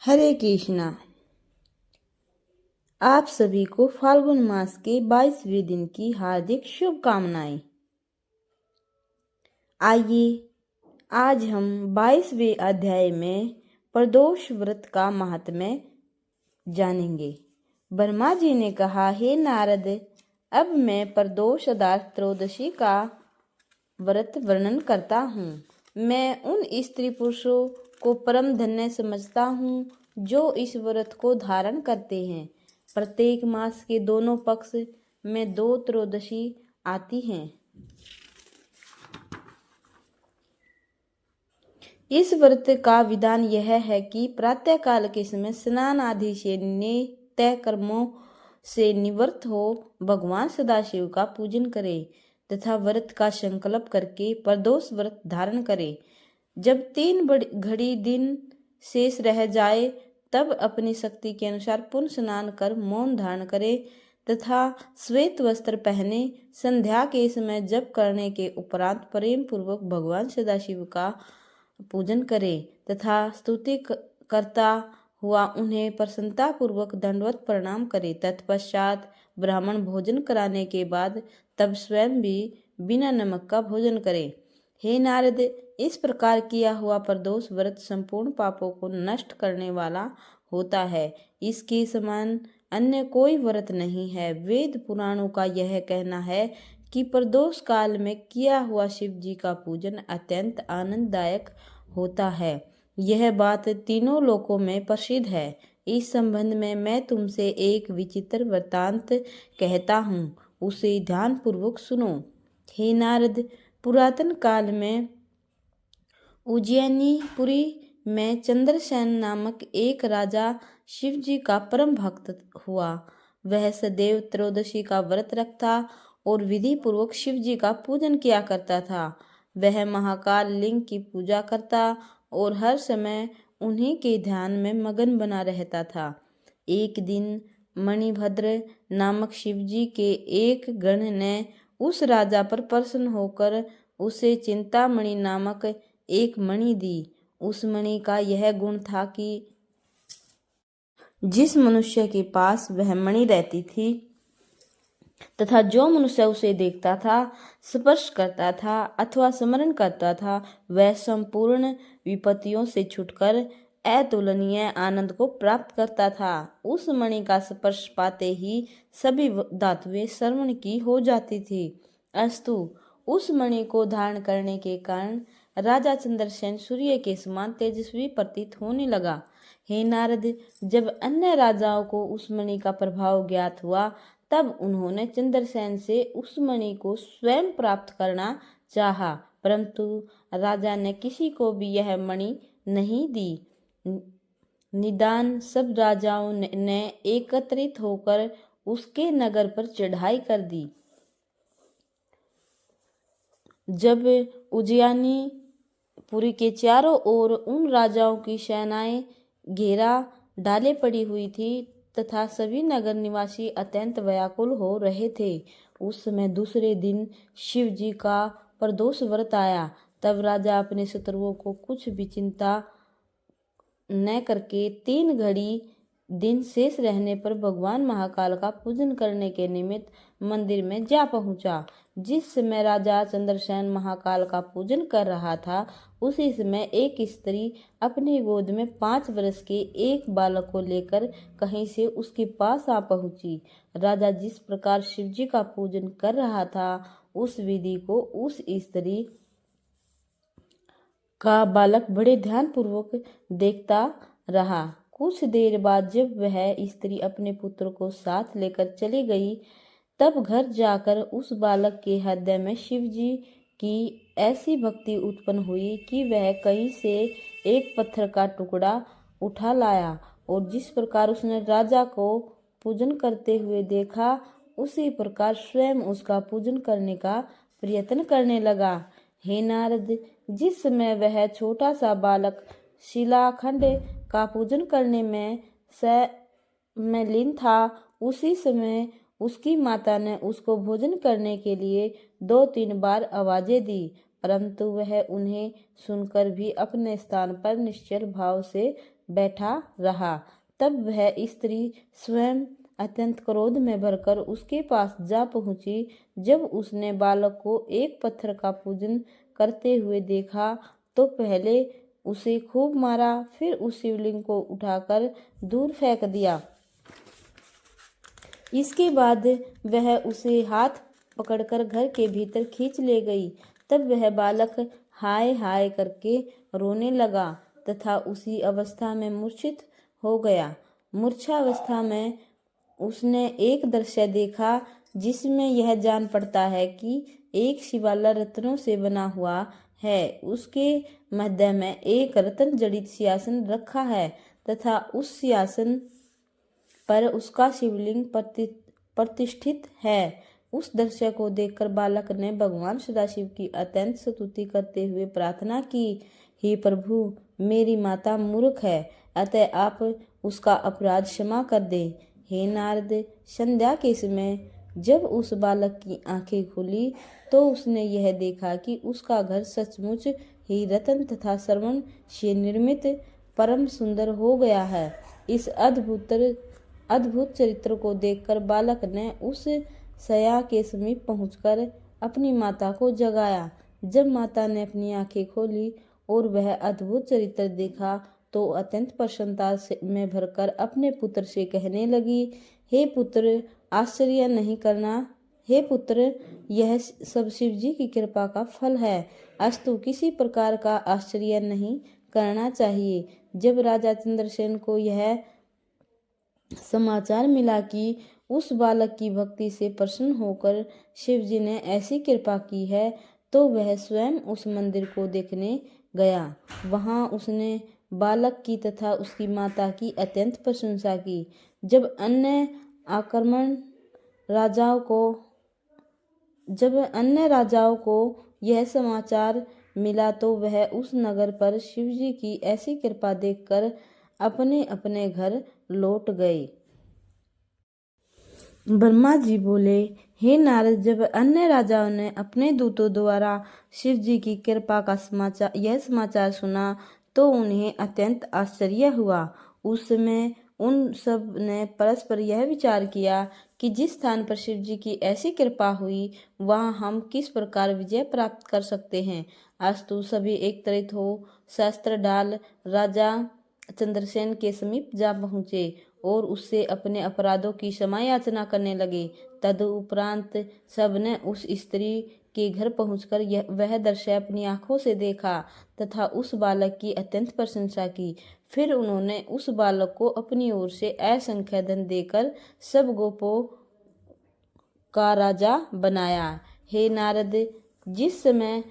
हरे कृष्णा। आप सभी को फाल्गुन मास के 22वें दिन की हार्दिक शुभकामनाएं। आइए आज हम 22वें अध्याय में प्रदोष व्रत का महात्म्य जानेंगे। ब्रह्मा जी ने कहा, हे नारद, अब मैं प्रदोष त्रयोदशी का व्रत वर्णन करता हूँ। मैं उन स्त्री पुरुषों को परम धन्य समझता हूँ जो इस व्रत को धारण करते हैं। प्रत्येक मास के दोनों पक्ष में 2 त्रयोदशी आती हैं। इस व्रत का विधान यह है कि प्रातः काल के समय स्नान आदि से नित्य कर्मों से निवृत्त हो भगवान सदाशिव का पूजन करें तथा व्रत का संकल्प करके प्रदोष व्रत धारण करें। जब 3 घड़ी दिन शेष रह जाए तब अपनी शक्ति के अनुसार पुण्य स्नान कर मौन धारण करे तथा श्वेत वस्त्र पहने संध्या के समय जप करने के उपरांत प्रेम पूर्वक भगवान सदाशिव का पूजन करे तथा स्तुति करता हुआ उन्हें प्रसन्नता पूर्वक दंडवत प्रणाम करे। तत्पश्चात ब्राह्मण भोजन कराने के बाद तब स्वयं भी बिना नमक का भोजन करे। हे नारद, इस प्रकार किया हुआ प्रदोष व्रत संपूर्ण पापों को नष्ट करने वाला होता है। इसके समान अन्य कोई व्रत नहीं है। वेद पुराणों का यह कहना है कि प्रदोष काल में किया हुआ शिव जी का पूजन अत्यंत आनंददायक होता है। यह बात तीनों लोकों में प्रसिद्ध है। इस संबंध में मैं तुमसे एक विचित्र वृत्तांत कहता हूँ, उसे ध्यान पूर्वक सुनो। हे नारद, पुरातन काल में उज्जैनीपुरी में चंद्रसेन नामक एक राजा शिव जी का परम भक्त हुआ। वह सदैव त्रयोदशी का व्रत रखता और विधि पूर्वक शिव जी का पूजन किया करता था। वह महाकाल लिंग की पूजा करता और हर समय उन्हीं के ध्यान में मगन बना रहता था। एक दिन मणिभद्र नामक शिव जी के एक गण ने उस राजा पर प्रसन्न होकर उसे चिंतामणि नामक एक मणि दी। उस मणि का यह गुण था कि जिस मनुष्य के पास वह मणि रहती थी तथा जो मनुष्य उसे देखता था, स्पर्श करता था अथवा स्मरण करता था, वह संपूर्ण विपत्तियों से छुटकर अतुलनीय आनंद को प्राप्त करता था। उस मणि का स्पर्श पाते ही सभी धातुएं श्रवण की हो जाती थी। अस्तु, उस मणि को धारण करने के कारण राजा चंद्रसेन सूर्य के समान तेजस्वी प्रतीत होने लगा। हे नारद, जब अन्य राजाओं को उस मणि का प्रभाव ज्ञात हुआ तब उन्होंने चंद्रसेन से उस मणि को स्वयं प्राप्त करना चाहा, परंतु राजा ने किसी को भी यह मणि नहीं दी। निदान सब राजाओं ने एकत्रित होकर उसके नगर पर चढ़ाई कर दी। जब उज्जैनीपुरी के चारों ओर उन राजाओं की सेनाएं घेरा डाले पड़ी हुई थी तथा सभी नगर निवासी अत्यंत व्याकुल हो रहे थे, उस समय दूसरे दिन शिव जी का प्रदोष व्रत आया। तब राजा अपने शत्रुओं को कुछ भी चिंता न करके 3 घड़ी दिन शेष रहने पर भगवान महाकाल का पूजन करने के निमित्त मंदिर में जा पहुंचा। जिस समय राजा चंद्रसेन महाकाल का पूजन कर रहा था, उसी समय एक स्त्री अपनी गोद में 5 वर्ष के एक बालक को लेकर कहीं से उसके पास आ पहुंची। राजा जिस प्रकार शिवजी का पूजन कर रहा था, उस विधि को उस स्त्री का बालक बड़े ध्यान पूर्वक देखता रहा। कुछ देर बाद जब वह स्त्री अपने पुत्र को साथ लेकर चली गई, तब घर जाकर उस बालक के हृदय में शिव जी की ऐसी भक्ति उत्पन्न हुई कि वह कहीं से एक पत्थर का टुकड़ा उठा लाया और जिस प्रकार उसने राजा को पूजन करते हुए देखा, उसी प्रकार स्वयं उसका पूजन करने का प्रयत्न करने लगा। हे नारद, जिस समय वह छोटा सा बालक शिलाखंड का पूजन करने में लीन था, उसी समय उसकी माता ने उसको भोजन करने के लिए 2-3 बार आवाजें दी, परंतु वह उन्हें सुनकर भी अपने स्थान पर निश्चल भाव से बैठा रहा। तब वह स्त्री स्वयं अत्यंत क्रोध में भरकर उसके पास जा पहुंची। जब उसने बालक को एक पत्थर का पूजन करते हुए देखा तो पहले उसे खूब मारा, फिर उस शिवलिंग को उठाकर दूर फेंक दिया। इसके बाद वह उसे हाथ पकड़कर घर के भीतर खींच ले गई। तब वह बालक हाय हाय करके रोने लगा तथा उसी अवस्था में मूर्छित हो गया। मूर्छावस्था में उसने एक दृश्य देखा जिसमें यह जान पड़ता है कि एक शिवालय रत्नों से बना हुआ है। उसके मध्य में एक रत्न जड़ित सिंहासन रखा है तथा उस सिंहासन पर उसका शिवलिंग प्रतिष्ठित है। उस दृश्य को देखकर बालक ने भगवान सदाशिव की अत्यंत स्तुति करते हुए प्रार्थना की, हे प्रभु, मेरी माता मूर्ख है, अतः आप उसका अपराध क्षमा कर दें। हे नारद, संध्या के समय जब उस बालक की आंखें खुली तो उसने यह देखा कि उसका घर सचमुच ही रत्न तथा स्वर्ण से निर्मित परम सुंदर हो गया है। इस अद्भुत चरित्र को देखकर बालक ने उस शया के समीप पहुंचकर अपनी माता को जगाया। जब माता ने अपनी आंखें खोली और वह अद्भुत चरित्र देखा तो अत्यंत प्रसन्नता में भरकर अपने पुत्र से कहने लगी, हे पुत्र, आश्चर्य नहीं करना। हे पुत्र, यह सब शिव जी की कृपा का फल है, अस्तु किसी प्रकार का आश्चर्य नहीं करना चाहिए। जब राजा चंद्रसेन को यह समाचार मिला कि उस बालक की भक्ति से प्रसन्न होकर शिव जी ने ऐसी कृपा की है तो वह स्वयं उस मंदिर को देखने गया। वहां उसने बालक की तथा उसकी माता की अत्यंत प्रशंसा की। जब अन्य राजाओं को यह समाचार मिला तो वह उस नगर पर शिव जी की ऐसी कृपा देखकर अपने अपने घर लौट गए। ब्रह्मा जी बोले, हे नारद, जब अन्य राजाओं ने अपने दूतों द्वारा शिव जी की कृपा का समाचार सुना तो उन्हें अत्यंत आश्चर्य हुआ। उस समय उन सब ने परस्पर यह विचार किया कि जिस स्थान पर शिव जी की ऐसी कृपा हुई वहां हम किस प्रकार विजय प्राप्त कर सकते हैं। अस्तु सभी एकत्रित हो शस्त्र डाल राजा चंद्रसेन के समीप जा पहुंचे और उससे अपने अपराधों की क्षमा याचना करने लगे। तदुपरांत सबने उस स्त्री के घर पहुंचकर वह दृश्य अपनी आंखों से देखा तथा उस बालक की अत्यंत प्रशंसा की। फिर उन्होंने उस बालक को अपनी ओर से असंख्य धन देकर सब गोपों का राजा बनाया। हे नारद, जिस समय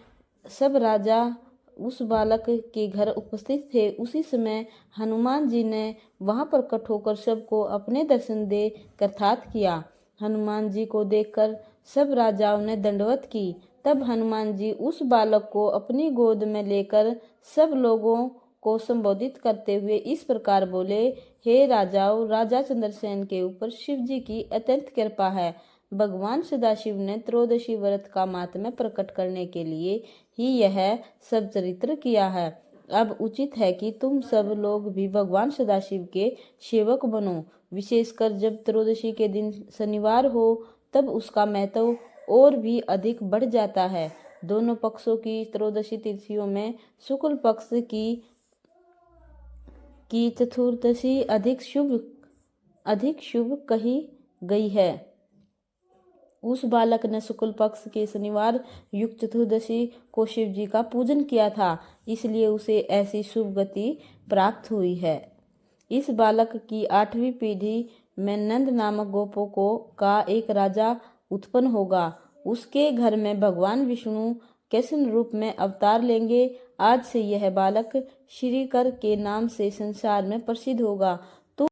सब राजा उस बालक के घर उपस्थित थे उसी समय हनुमान जी ने वहां प्रकट होकर सबको अपने दर्शन दे कृतार्थ किया। हनुमान जी को देखकर सब राजाओं ने दंडवत की। तब हनुमान जी उस बालक को अपनी गोद में लेकर सब लोगों को संबोधित करते हुए इस प्रकार बोले, हे राजाओं, राजा चंद्रसेन के ऊपर शिव जी की अत्यंत कृपा है। भगवान सदाशिव ने त्रयोदशी व्रत का माहात्म्य प्रकट करने के लिए ही यह सब चरित्र किया है। अब उचित है कि तुम सब लोग भी भगवान सदाशिव के सेवक बनो। विशेषकर जब त्रयोदशी के दिन शनिवार हो तब उसका महत्व और भी अधिक बढ़ जाता है। दोनों पक्षों की त्रयोदशी तिथियों में शुक्ल पक्ष की चतुर्दशी अधिक शुभ कही गई है। उस बालक ने शुक्ल पक्ष के शनिवार युक्त चतुर्दशी को शिव जी का पूजन किया था, इसलिए उसे ऐसी शुभ गति प्राप्त हुई है। इस बालक की 8वीं पीढ़ी में नंद नामक गोपों का एक राजा उत्पन्न होगा। उसके घर में भगवान विष्णु कृष्ण रूप में अवतार लेंगे। आज से यह बालक श्रीकर के नाम से संसार में प्रसिद्ध होगा।